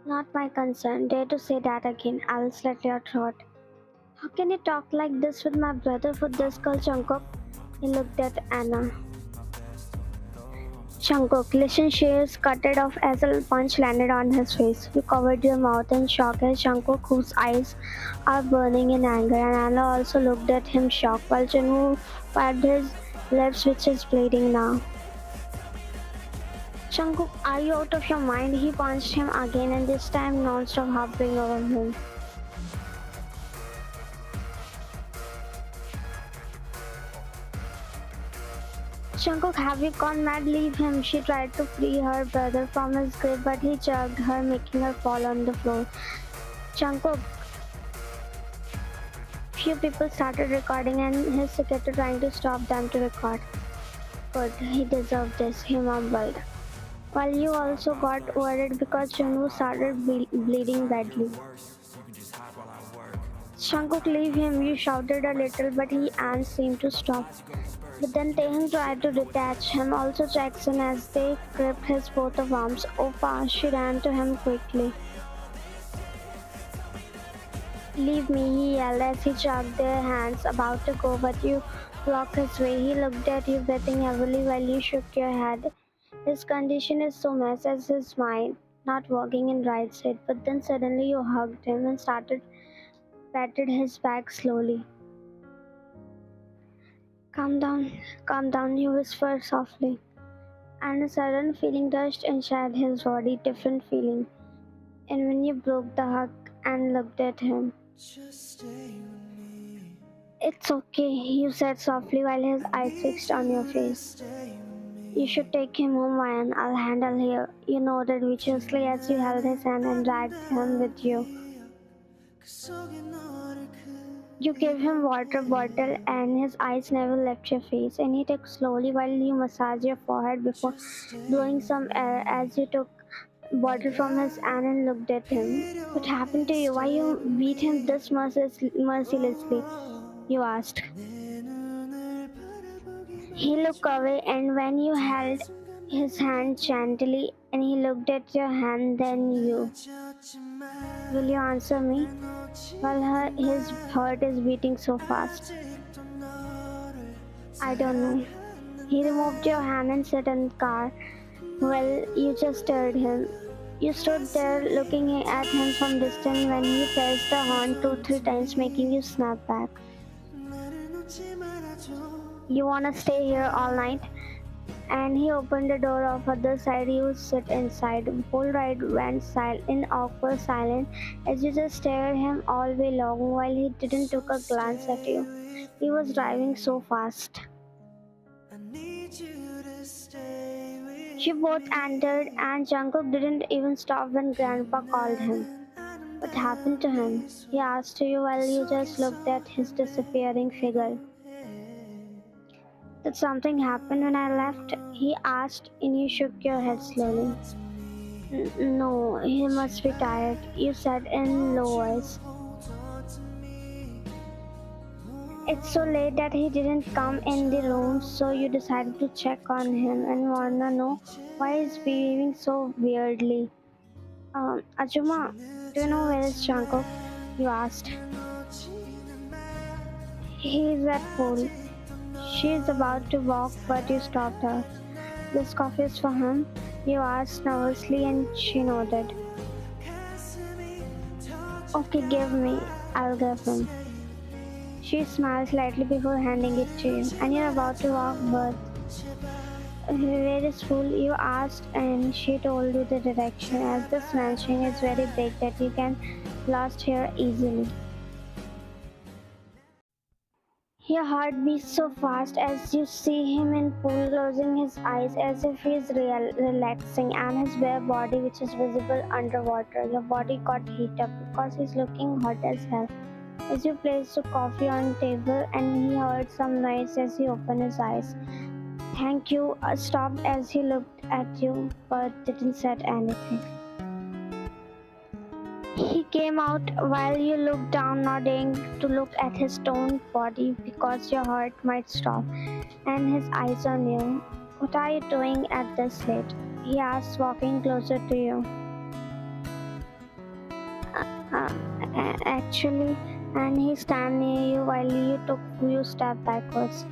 Not my concern. Dare to say that again. I'll slit your throat. How can you talk like this with my brother for this girl, Jungkook? He looked at Anna. Jungkook, listen, shears cut off as a punch landed on his face. You covered your mouth in shock as Jungkook, whose eyes are burning in anger, and Anna also looked at him shocked while Jinwoo wiped his lips, which is bleeding now. Jungkook, are you out of your mind? He punched him again, and this time non-stop hovering over him. Jungkook, have you gone mad? Leave him. She tried to free her brother from his grip, but he jerked her, making her fall on the floor. Jungkook. Few people started recording, and his secretary trying to stop them to record. Good, he deserved this, he mumbled. While you also got worried because Jinwoo started bleeding badly. Jungkook, leave him, you shouted a little, but Ann seemed to stop. But then Taehyung tried to detach him, also Jackson, as they gripped his both of arms. Oppa, she ran to him quickly. Leave me, he yelled as he chucked their hands, about to go, but you blocked his way. He looked at you, breathing heavily while you shook your head. His condition is so messed as his mind, not walking in right side. But then suddenly you hugged him and patted his back slowly. Calm down, you whispered softly. And a sudden feeling rushed inside his body, different feeling. And when you broke the hug and looked at him. It's okay, you said softly while his eyes fixed on your face. You should take him home, Ryan. I'll handle here. You nodded viciously as you held his hand and dragged him with you. You gave him water bottle and his eyes never left your face, and he took slowly while you massaged your forehead before blowing some air as you took bottle from his hand and looked at him. What happened to you? Why you beat him this mercilessly? You asked. He looked away, and when you held his hand gently and he looked at your hand, then you. Will you answer me? While his heart is beating so fast. I don't know. He removed your hand and sat in the car. Well, you just stared him. You stood there looking at him from distance when he pressed the horn 2-3 times, making you snap back. You wanna stay here all night? And he opened the door of other side. You sit inside. The whole ride went in awkward silence as you just stared at him all way long while he didn't took a glance at you. He was driving so fast. You both entered and Jungkook didn't even stop when Grandpa called him. What happened to him? He asked you while you just looked at his disappearing figure. Did something happen when I left? He asked, and you shook your head slowly. No, he must be tired, you said in low voice. It's so late that he didn't come in the room, so you decided to check on him and wanna know why he's behaving so weirdly. Ajuma, do you know where is Jungkook? You asked. He's at pool. She is about to walk, but you stopped her. This coffee is for him? You asked nervously, and she nodded. Okay, give me. I'll give him. She smiled slightly before handing it to you. And you're about to walk, but where is pool? You asked, and she told you the direction, as this mansion is very big that you can lost here easily. Your heart beats so fast as you see him in pool, closing his eyes as if he is relaxing, and his bare body, which is visible underwater. Your body got heat up because he's looking hot as hell. as you placed the coffee on the table, and he heard some noise as he opened his eyes. Thank you stopped as he looked at you but didn't say anything. He came out while you looked down, nodding to look at his toned body because your heart might stop, and his eyes on you. What are you doing at this late? He asked, walking closer to you. Actually, and he stand near you while you took few steps backwards.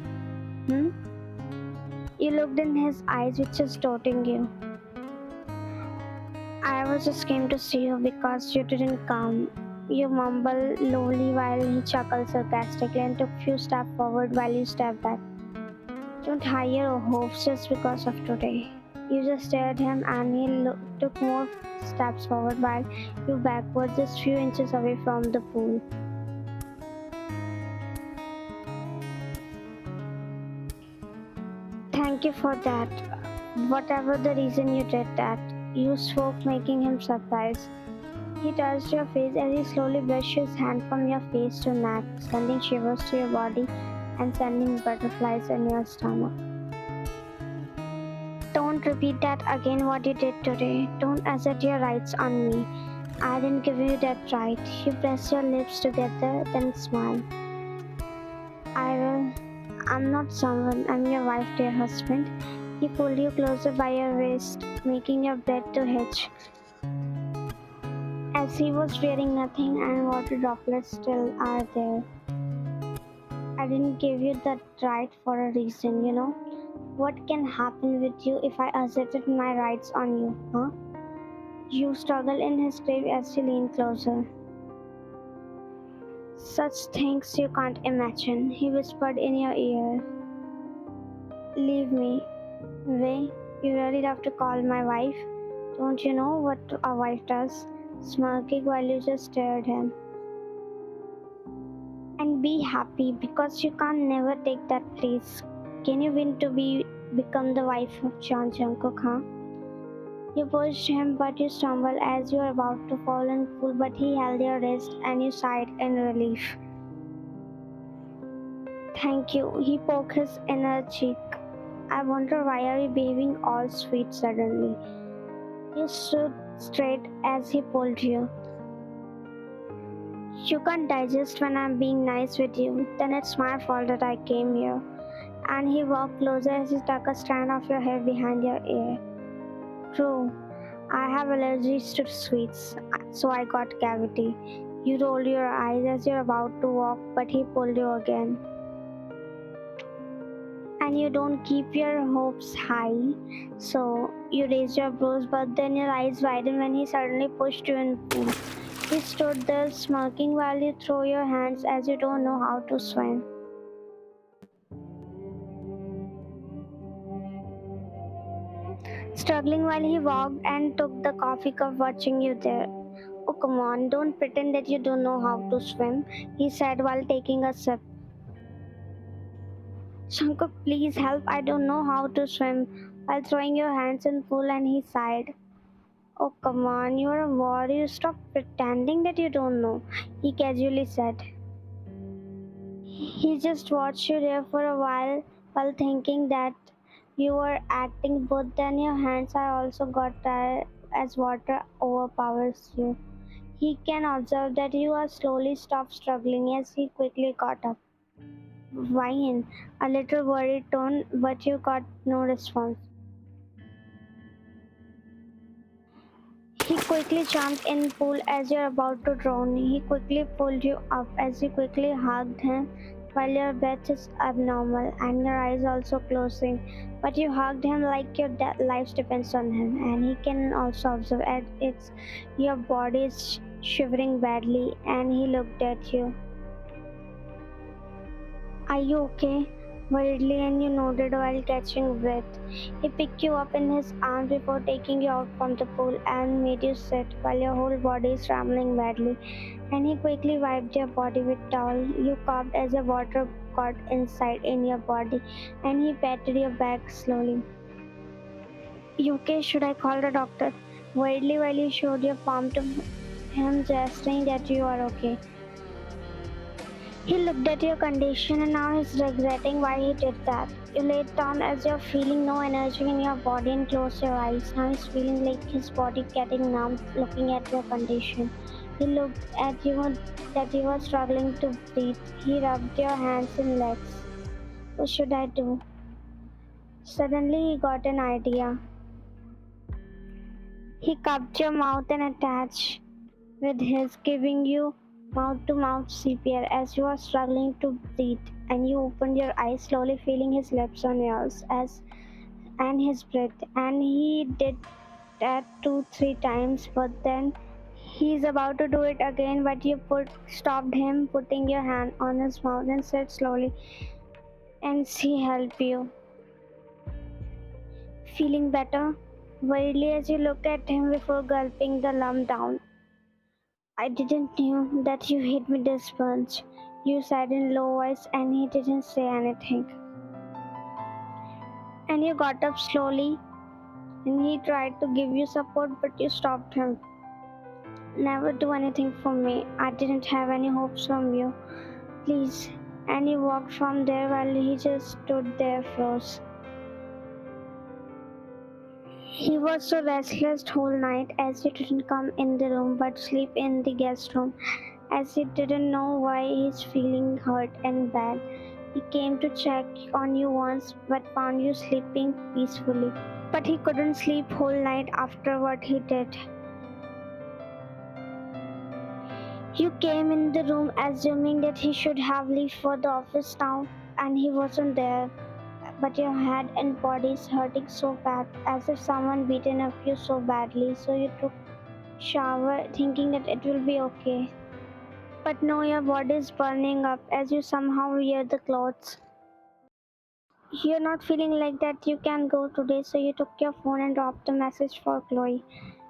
You looked in his eyes, which is doubting you. I was just came to see you because you didn't come. You mumbled lowly while he chuckled sarcastically and took few steps forward while you stepped back. Don't hire your hopes just because of today. You just stared him and he took more steps forward while you backward just few inches away from the pool. Thank you for that. Whatever the reason you did that, you spoke, making him surprised. He touched your face as he slowly brushed his hand from your face to neck, sending shivers to your body and sending butterflies in your stomach. Don't repeat that again what you did today. Don't assert your rights on me. I didn't give you that right. You press your lips together, then smile. I will. I'm not someone. I'm your wife, dear husband. He pulled you closer by your waist, making your breath to hitch. As he was wearing nothing and water droplets still are there. I didn't give you that right for a reason, you know. What can happen with you if I asserted my rights on you, huh? You struggled in his grave as he leaned closer. Such things you can't imagine, he whispered in your ear. Leave me. Wei, you really love to call my wife. Don't you know what a wife does? Smirking while you just stared him. And be happy because you can't never take that place. Can you win to become the wife of Jungkook, huh? You pushed him but you stumbled as you were about to fall in pool, but he held your wrist and you sighed in relief. Thank you. He poked his inner cheek. I wonder why are you behaving all sweet suddenly? You stood straight as he pulled you. You can't digest when I'm being nice with you. Then it's my fault that I came here. And he walked closer as he tucked a strand of your hair behind your ear. True, I have allergies to sweets, so I got cavity. You rolled your eyes as you're about to walk, but he pulled you again. And you don't keep your hopes high, so you raised your brows, but then your eyes widened when he suddenly pushed you in pool. He stood there smirking while you throw your hands as you don't know how to swim. Struggling while he walked and took the coffee cup, watching you there. Oh, come on, don't pretend that you don't know how to swim, he said while taking a sip. Jungkook, please help, I don't know how to swim, while throwing your hands in pool, and he sighed. Oh, come on, you're a warrior, stop pretending that you don't know, he casually said. He just watched you there for a while thinking that you were acting, but then your hands are also got tired as water overpowers you. He can observe that you are slowly stopped struggling as he quickly caught up. Why in a little worried tone, but you got no response. He quickly jumped in pool as you're about to drown. He quickly pulled you up as you quickly hugged him while your breath is abnormal and your eyes also closing. But you hugged him like your life depends on him, and he can also observe at it's your body is shivering badly, and he looked at you. Are you okay? Worriedly, and you nodded while catching breath. He picked you up in his arms before taking you out from the pool and made you sit while your whole body is trembling badly. And he quickly wiped your body with towel. You coughed as the water got inside in your body, and he patted your back slowly. You okay? Should I call the doctor? Worriedly, while you showed your palm to him, gesturing that you are okay. He looked at your condition and now he's regretting why he did that. You laid down as you're feeling no energy in your body and closed your eyes. Now he's feeling like his body getting numb looking at your condition. He looked at you that you were struggling to breathe. He rubbed your hands and legs. What should I do? Suddenly he got an idea. He cupped your mouth and attached with his, giving you mouth-to-mouth CPR as you are struggling to breathe, and you opened your eyes slowly, feeling his lips on yours and his breath. And he did that 2-3 times, but then he's about to do it again, but you stopped him, putting your hand on his mouth and said slowly, "And she help you." Feeling better? Worriedly as you look at him before gulping the lump down. "I didn't know that you hit me this much," you said in low voice, and he didn't say anything. And you got up slowly and he tried to give you support, but you stopped him. "Never do anything for me. I didn't have any hopes from you. Please." And you walked from there while he just stood there froze. He was so restless whole night as he didn't come in the room but sleep in the guest room, as he didn't know why he's feeling hurt and bad. He came to check on you once but found you sleeping peacefully. But he couldn't sleep whole night after what he did. You came in the room assuming that he should have left for the office now, and he wasn't there. But your head and body is hurting so bad, as if someone beaten up you so badly, so you took shower thinking that it will be okay. But no, your body is burning up as you somehow wear the clothes. You're not feeling like that you can go today, so you took your phone and dropped a message for Chloe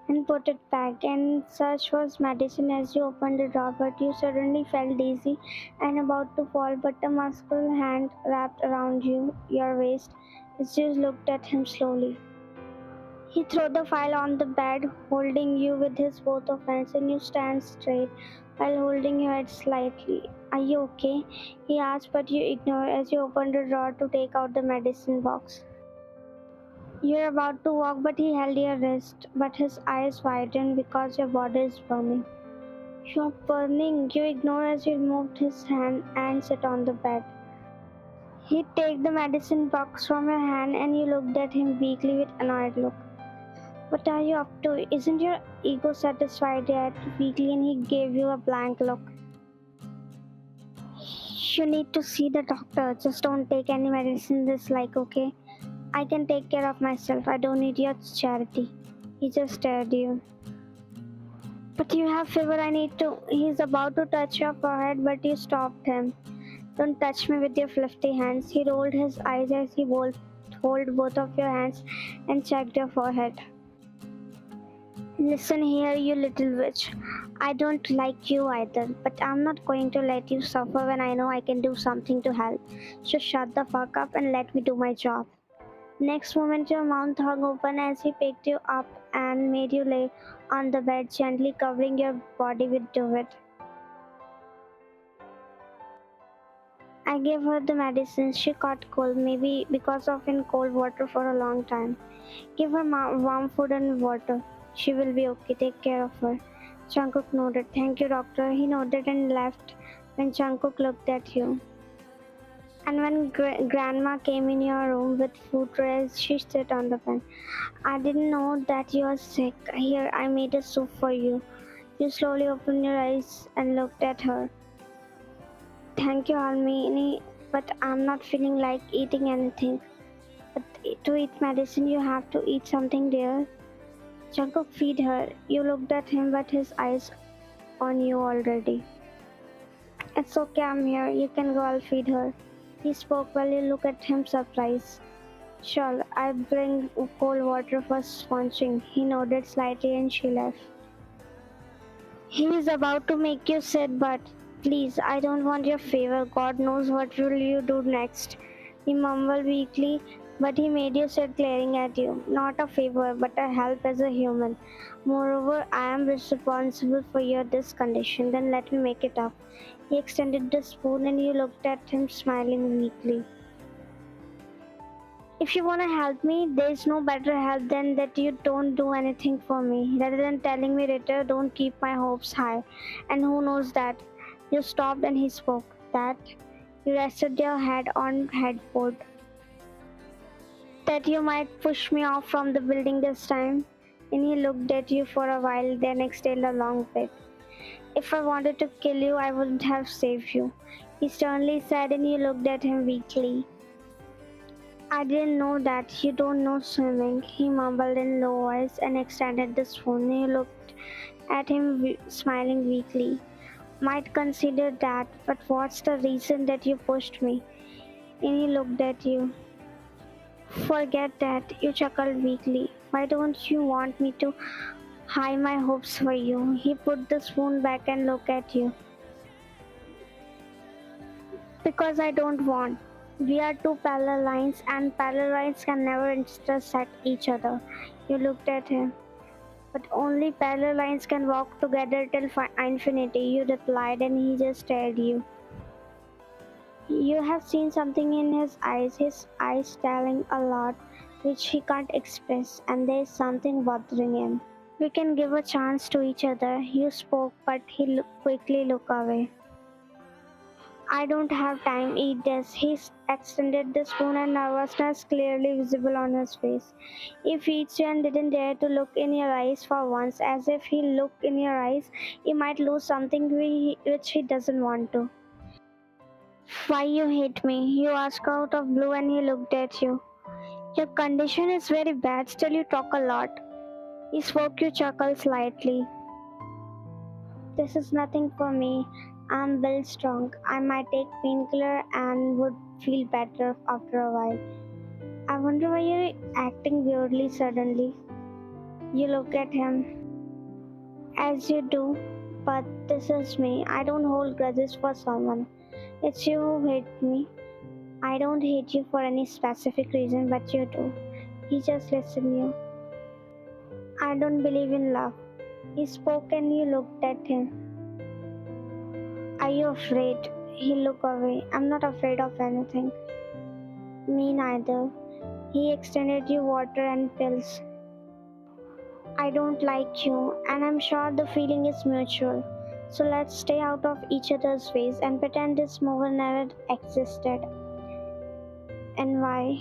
and put it back and searched for medicine as you opened the drawer, but you suddenly felt dizzy and about to fall, but a muscular hand wrapped around your waist as you looked at him slowly. He threw the file on the bed, holding you with his both of hands, and you stand straight while holding your head slightly. "Are you okay?" he asked, but you ignored as you opened the drawer to take out the medicine box. You're about to walk, but he held your wrist, but his eyes widened because your body is burning. "You're burning," you ignored as you removed his hand and sat on the bed. He'd take the medicine box from your hand and you looked at him weakly with annoyed look. "What are you up to? Isn't your ego satisfied yet?" Weakly, and he gave you a blank look. "You need to see the doctor. Just don't take any medicine this like, okay? I can take care of myself. I don't need your charity." He just stared at you. "But you have fever. I need to." He's about to touch your forehead, but you stopped him. "Don't touch me with your fluffy hands." He rolled his eyes as he hold both of your hands and checked your forehead. "Listen here, you little witch. I don't like you either, but I'm not going to let you suffer when I know I can do something to help. So shut the fuck up and let me do my job." Next moment, your mouth hung open as he picked you up and made you lay on the bed, gently covering your body with duvet. "I gave her the medicine. She caught cold, maybe because of in cold water for a long time. Give her warm food and water. She will be okay. Take care of her." Jungkook nodded. "Thank you, doctor." He nodded and left when Jungkook looked at you. And when grandma came in your room with food trays, she sat on the bed. "I didn't know that you were sick. Here, I made a soup for you." You slowly opened your eyes and looked at her. "Thank you, Almini, but I'm not feeling like eating anything." "But to eat medicine, you have to eat something, dear." Jungkook, feed her. You looked at him, but his eyes on you already. "It's okay, I'm here. You can go, I'll feed her." He spoke while you looked at him surprised. "Sure, I bring cold water for sponging." He nodded slightly and she left. He is about to make you sit, but "Please, I don't want your favor. God knows what will you do next." He mumbled weakly, But he made you sit glaring at you. Not a favor, but a help as a human. Moreover, I am responsible for your this condition. Then let me make it up. He extended the spoon and you looked at him smiling weakly. If you want to help me, there is no better help than that you don't do anything for me. Rather than telling me later, don't keep my hopes high. And who knows that? You stopped and he spoke. That you rested your head on headboard. That you might push me off from the building this time. And he looked at you for a while, then exhaled a long bit. If I wanted to kill you, I wouldn't have saved you. He sternly said, and you looked at him weakly. I didn't know that. You don't know swimming, he mumbled in low voice and extended the spoon. You looked at him smiling weakly. Might consider that, but what's the reason that you pushed me? And he looked at you. Forget that, you chuckled weakly. Why don't you want me to hide my hopes for you? He put the spoon back and looked at you. Because I don't want. We are two parallel lines and parallel lines can never intersect each other. You looked at him. But only parallel lines can walk together till infinity, you replied, and he just stared you. You have seen something in his eyes telling a lot which he can't express, and there is something bothering him. We can give a chance to each other, you spoke, but he quickly looked away. I don't have time, eat this. He extended the spoon and nervousness clearly visible on his face. If each one didn't dare to look in your eyes for once, as if he looked in your eyes, he might lose something which he doesn't want to. Why you hate me? You asked out of blue and he looked at you. Your condition is very bad, still you talk a lot. He spoke, you chuckled slightly. This is nothing for me. I'm built strong. I might take painkiller and would feel better after a while. I wonder why you're acting weirdly suddenly. You look at him. As you do, but this is me. I don't hold grudges for someone. It's you who hate me. I don't hate you for any specific reason, but you do. He just listened you. I don't believe in love. He spoke and you looked at him. Are you afraid? He looked away. I'm not afraid of anything. Me neither. He extended you water and pills. I don't like you, and I'm sure the feeling is mutual. So let's stay out of each other's ways and pretend this moment never existed. And why?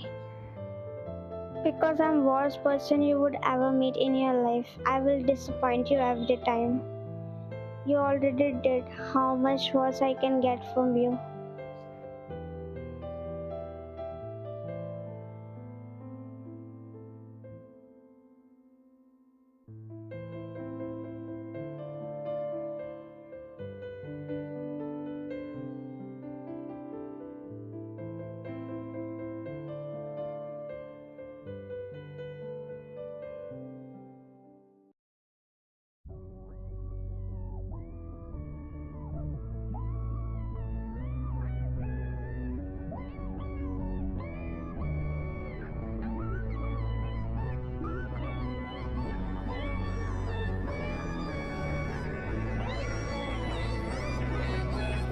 Because I'm the worst person you would ever meet in your life. I will disappoint you every time. You already did. How much worse I can get from you?